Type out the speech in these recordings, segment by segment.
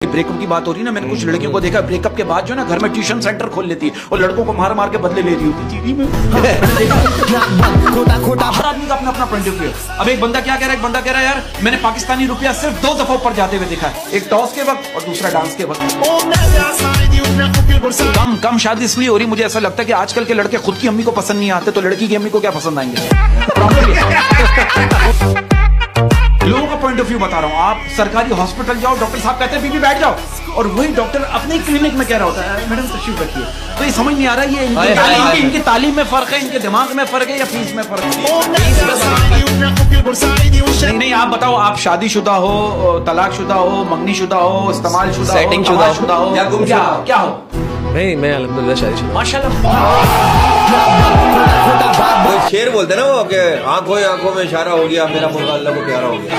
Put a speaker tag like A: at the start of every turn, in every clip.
A: Breakup की बात हो रही है ना, मैंने कुछ लड़कियों को देखा ब्रेकअप के बाद जो है ना घर में ट्यूशन सेंटर खोल लेती है और लड़कों को मार मार के बदले ले रही होती है। हर आदमी का अपना अपना पॉइंट ऑफ व्यू। अब एक बंदा क्या कह रहा है, एक बंदा कह रहा है यार मैंने पाकिस्तानी रुपया सिर्फ 2 दफा ऊपर जाते हुए देखा है, एक टॉस के वक्त और दूसरा डांस के वक्त। कम शादी इसलिए हो रही, मुझे ऐसा लगता है कि आजकल के लड़के खुद की अम्मी को पसंद नहीं आते तो लड़की की अम्मी को क्या पसंद आएंगे। लोगों का पॉइंट ऑफ व्यू बता रहा हूँ। आप सरकारी हॉस्पिटल जाओ, डॉक्टर साहब कहते हैं बीबी बैठ जाओ, और वही डॉक्टर अपने क्लिनिक में कह रहा होता है मैडम तशरीफ रखिए। तो ये समझ नहीं आ रहा ये इनकी तालीम में फर्क है, इनके दिमाग में फर्क है या फीस में फर्क है। नहीं आप बताओ, आप शादीशुदा हो, तलाकशुदा हो, मंगनीशुदा हो, इस्तेमाल शुदा हो, शुदा हो या क्या हो?
B: नहीं मैं अल्हम्दुलिल्लाह शादीशुदा।
A: माशाल्लाह।
C: शेर बोलते ना वो कि आंखों आंखों में इशारा हो गया, मेरा मुर्गा अल्लाह को प्यारा हो गया।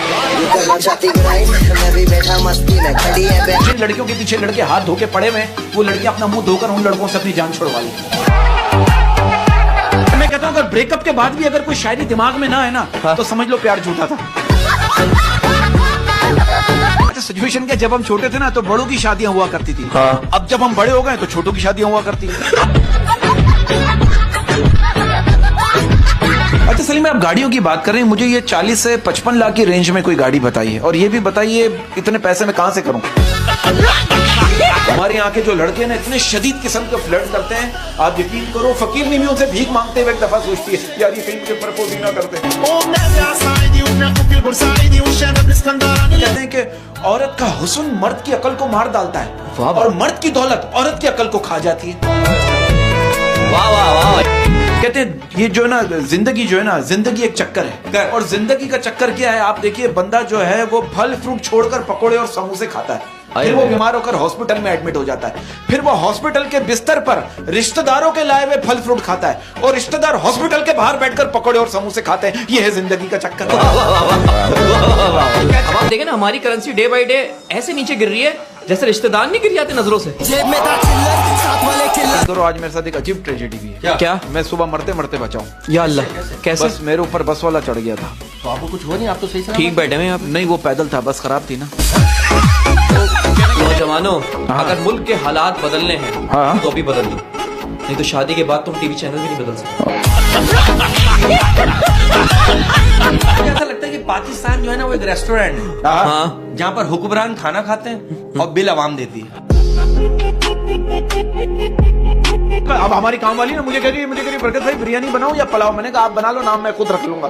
A: जिन लड़कियों के पीछे लड़के हाथ धो के पड़े हुए वो लड़कियां अपना मुंह धोकर उन लड़कों से अपनी जान छुड़वा ली। मैं कहता हूँ अगर ब्रेकअप के बाद भी अगर कोई शायरी दिमाग में ना है ना तो समझ लो प्यार झूठा था। सिचुएशन क्या, जब हम छोटे थे ना तो बड़ों की शादियां हुआ करती थी, अब जब हम बड़े हो गए तो छोटों की शादियां हुआ करती है। अच्छा सलीम, आप गाड़ियों की बात कर रहे हैं, मुझे ये 40 से 55 लाख की रेंज में कोई गाड़ी बताइए, और ये भी बताइए इतने पैसे में कहां से करूं। हमारे यहाँ के जो लड़के ना इतने शदीद किस्म के फ्लर्ट करते हैं, आप यकीन करो फकीर नहीं भी उनसे भीख मांगते हुए एक दफा सोचती है यार ये कहीं के प्रपोज ही ना करते। कहते हैं कि औरत का हुस्न मर्द की अकल को मार डालता है और मर्द की दौलत औरत की अकल को खा जाती है।
C: वाह वाह वाह।
A: कहते हैं ये जो है ना जिंदगी जो है ना, जिंदगी एक चक्कर है, और जिंदगी का चक्कर क्या है, आप देखिए बंदा जो है वो फल फ्रूट छोड़कर पकोड़े और समोसे खाता है, फिर वो बीमार होकर हॉस्पिटल में एडमिट हो जाता है, फिर वो हॉस्पिटल के बिस्तर पर रिश्तेदारों के लाए हुए फल फ्रूट खाता है और रिश्तेदार हॉस्पिटल के बाहर बैठकर पकोड़े और समोसे खाते हैं। ये है जिंदगी का चक्कर।
B: अब आप देखें ना हमारी करेंसी डे बाय डे ऐसे नीचे गिर रही है जैसे रिश्तेदार नहीं गिर जाते नजरों से।
A: करो आज मेरे साथ एक अजीब ट्रेजेडी भी है।
B: क्या?
A: मैं सुबह मरते मरते बचाऊं।
B: या अल्लाह, कैसे?
A: बस मेरे ऊपर बस वाला चढ़ गया था।
C: तो आपको कुछ हो नहीं, आप तो सही से
B: ठीक बैठे हैं आप?
A: नहीं वो पैदल था, बस खराब थी ना।
B: नौजवानों, अगर मुल्क के हालात बदलने हैं तो अभी बदल दो, नहीं तो शादी के बाद तुम टीवी चैनल भी नहीं बदल सकते।
C: ऐसा लगता है कि पाकिस्तान जो है ना वो एक रेस्टोरेंट है जहाँ पर हुक्मरान खाना खाते हैं और बिल आवाम देती है।
A: अब हमारी काम वाली ना मुझे कह रही बरकत भाई बिरयानी बनाओ या पुलाव, मैंने कहा आप बना लो, नाम मैं खुद रख लूंगा।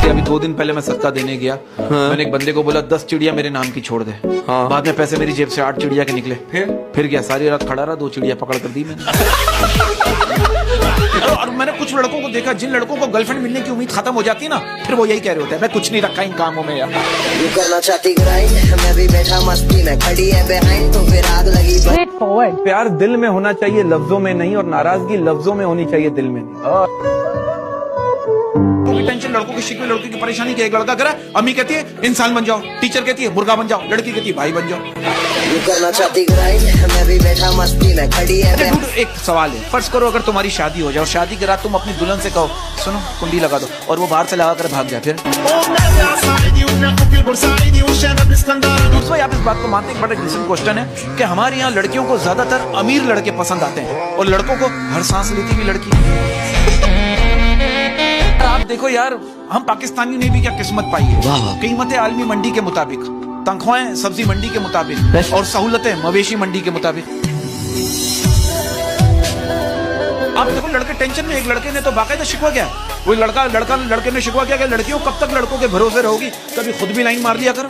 A: अभी 2 दिन पहले मैं सदका देने गया, मैंने एक बंदे को बोला 10 चिड़िया मेरे नाम की छोड़ दे, बाद में पैसे मेरी जेब से 8 चिड़िया के निकले, फिर क्या सारी रात खड़ा रहा, 2 चिड़िया पकड़ कर दी मैंने। और मैंने कुछ लड़कों को देखा, जिन लड़कों को गर्लफ्रेंड मिलने की उम्मीद खत्म हो जाती है ना, फिर वो यही कह रहे होते हैं मैं कुछ नहीं रखा इन कामों में यार।
D: करना चाहती मैं भी बैठा मस्ती में, खड़ी है बिहाइंड तो फिर आग लगी।
A: प्यार दिल में होना चाहिए लफ्जों में नहीं, और नाराजगी लफ्जों में होनी चाहिए दिल में नहीं। टेंशन लड़कों की शिकवे, लड़कों की परेशानी की, एक लड़का करा अम्मी कहती है इंसान बन जाओ, टीचर कहती है मुर्गा बन जाओ, लड़की कहती है भाई बन जाओ।
D: करना चाहती मैं भी बैठा मस्ती में, खड़ी है।
A: एक सवाल है, फर्ज करो अगर तुम्हारी शादी हो जाए और शादी के रात तुम अपनी दुल्हन से कहो सुनो कुंडी लगा दो, और वो बाहर से लगा कर भाग जाए, फिर आप इस बात को मानते हैं? बड़ा डिसेंट क्वेश्चन है कि हमारे यहाँ लड़कियों को ज्यादातर अमीर लड़के पसंद आते हैं और लड़कों को हर सांस लेती हुई लड़की। आप देखो यार, हम पाकिस्तानी ने भी क्या किस्मत पाई है। कीमतें आलमी मंडी के मुताबिक, तनख्वाहें सब्जी मंडी के मुताबिक, और सहूलतें मवेशी मंडी के मुताबिक। आप देखो लड़के टेंशन में, एक लड़के ने तो बाकायदा शिकवा किया, वो लड़के ने शिकवा किया कि लड़कियों कब तक लड़कों के भरोसे रहोगी, कभी खुद भी लाइन मार लिया करो।